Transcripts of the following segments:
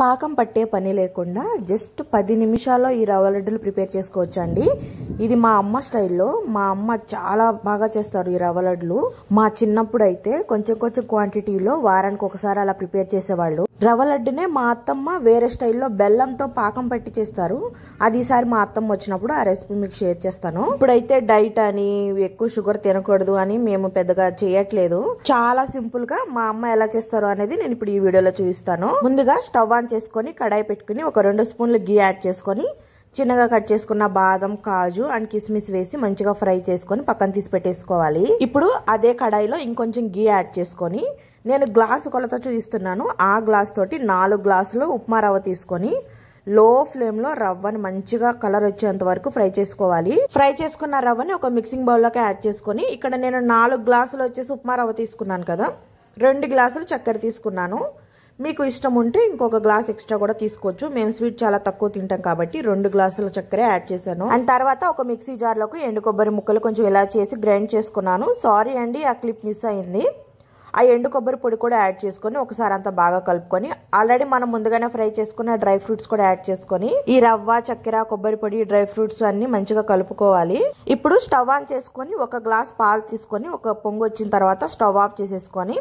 పాకం పట్టే పని లేకుండా జస్ట్ 10 నిమిషాల్లో ఈ రవ్వ లడ్డూలు ప్రిపేర్ చేసుకోవచ్చండి. ఇది మా అమ్మ స్టైల్లో. మా అమ్మ చాలా బాగా చేస్తారు ఈ రవ్వ లడ్డూలు. మా చిన్నప్పుడు అయితే కొంచెం క్వాంటిటీలో వారానికి ఒకసారి అలా ప్రిపేర్ చేసేవాళ్ళు. రవ్వ లడ్డునే మా అత్తమ్మ వేరే స్టైల్లో బెల్లంతో పాకం పట్టి చేస్తారు. అది ఈసారి మా అత్తమ్మ వచ్చినప్పుడు ఆ రెసిపీ మీకు షేర్ చేస్తాను. ఇప్పుడైతే డైట్ అని ఎక్కువ షుగర్ తినకూడదు అని మేము పెద్దగా చేయట్లేదు. చాలా సింపుల్ గా మా అమ్మ ఎలా చేస్తారో అనేది నేను ఇప్పుడు ఈ వీడియోలో చూపిస్తాను. ముందుగా స్టవ్ ఆన్ చేసుకొని కడాయి పెట్టుకుని ఒక 2 స్పూన్లు గీ యాడ్ చేసుకొని చిన్నగా కట్ చేసుకున్న బాదం, కాజు అండ్ కిస్మిస్ వేసి మంచిగా ఫ్రై చేసుకొని పక్కన తీసి పెట్టేసుకోవాలి. ఇప్పుడు అదే కడాయిలో ఇంకొంచెం గీ యాడ్ చేసుకొని నేను గ్లాసు కొలత చూపిస్తున్నాను. ఆ గ్లాస్ తోటి 4 గ్లాసులు ఉప్మా రవ్వ తీసుకొని లో ఫ్లేమ్ లో రవ్వని మంచిగా కలర్ వచ్చేంత వరకు ఫ్రై చేసుకోవాలి. ఫ్రై చేసుకున్న రవ్వని ఒక మిక్సింగ్ బౌల్ లోకి యాడ్ చేసుకొని ఇక్కడ నేను 4 గ్లాసులు వచ్చేసి ఉప్మా రవ్వ తీసుకున్నాను కదా, 2 గ్లాసులు చక్కెర తీసుకున్నాను. మీకు ఇష్టం ఉంటే ఇంకొక గ్లాస్ ఎక్స్ట్రా కూడా తీసుకోవచ్చు. మేము స్వీట్ చాలా తక్కువ తింటాం కాబట్టి 2 గ్లాసుల చక్కెర యాడ్ చేశాను. అండ్ తర్వాత ఒక మిక్సీ జార్ లోకి ఎండు కొబ్బరి ముక్కలు కొంచెం ఇలా చేసి గ్రైండ్ చేసుకున్నాను. సారీ అండి, ఆ క్లిప్ మిస్ అయింది. ఆ ఎండు కొబ్బరి పొడి కూడా యాడ్ చేసుకొని ఒకసారి అంతా బాగా కలుపుకొని ఆల్రెడీ మనం ముందుగానే ఫ్రై చేసుకున్న డ్రై ఫ్రూట్స్ కూడా యాడ్ చేసుకొని ఈ రవ్వ, చక్కెర, కొబ్బరి పొడి, డ్రై ఫ్రూట్స్ అన్ని మంచిగా కలుపుకోవాలి. ఇప్పుడు స్టవ్ ఆన్ చేసుకొని ఒక గ్లాస్ పాలు తీసుకొని ఒక పొంగు వచ్చిన తర్వాత స్టవ్ ఆఫ్ చేసేసుకొని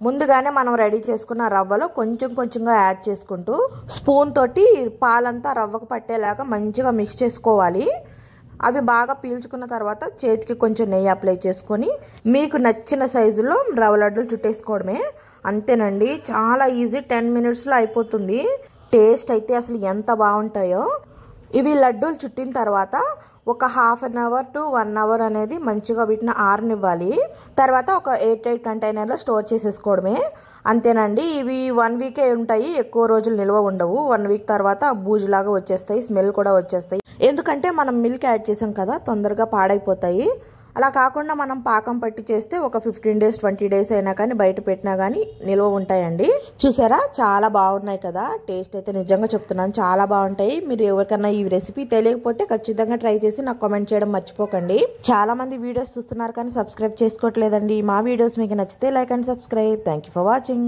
ముందుగానే మనం రెడీ చేసుకున్న రవ్వలో కొంచెంగా యాడ్ చేసుకుంటూ స్పూన్ తోటి పాలంతా రవ్వకు పట్టేలాగా మంచిగా మిక్స్ చేసుకోవాలి. అవి బాగా పీల్చుకున్న తర్వాత చేతికి కొంచెం నెయ్యి అప్లై చేసుకొని మీకు నచ్చిన సైజులో రవ్వ లడ్డూలు చుట్టేసుకోవడమే. అంతేనండి, చాలా ఈజీ. 10 మినిట్స్లో అయిపోతుంది. టేస్ట్ అయితే అసలు ఎంత బాగుంటాయో. ఇవి లడ్డూలు చుట్టిన తర్వాత ఒక ½ అన్ అవర్ టు 1 అవర్ అనేది మంచిగా వీటిని ఆరనివ్వాలి. తర్వాత ఒక ఎయిర్ టైట్ కంటైనర్లో స్టోర్ చేసేసుకోవడమే. అంతేనండి, ఇవి 1 వీకే ఉంటాయి, ఎక్కువ రోజులు నిల్వ ఉండవు. 1 వీక్ తర్వాత బూజులాగా వచ్చేస్తాయి, స్మెల్ కూడా వచ్చేస్తాయి. ఎందుకంటే మనం మిల్క్ యాడ్ చేసాం కదా, తొందరగా పాడైపోతాయి. అలా కాకుండా మనం పాకం పట్టి చేస్తే ఒక 15 డేస్ 20 డేస్ అయినా కానీ బయట పెట్టినా కానీ నిల్వ ఉంటాయండి. చూసారా, చాలా బాగున్నాయి కదా. టేస్ట్ అయితే నిజంగా చెప్తున్నాను, చాలా బాగుంటాయి. మీరు ఎవరికైనా ఈ రెసిపీ తెలియకపోతే ఖచ్చితంగా ట్రై చేసి నాకు కామెంట్ చేయడం మర్చిపోకండి. చాలా మంది వీడియోస్ చూస్తున్నారు కానీ సబ్స్క్రైబ్ చేసుకోవట్లేదండి. మా వీడియోస్ మీకు నచ్చితే like and subscribe. Thank you for watching.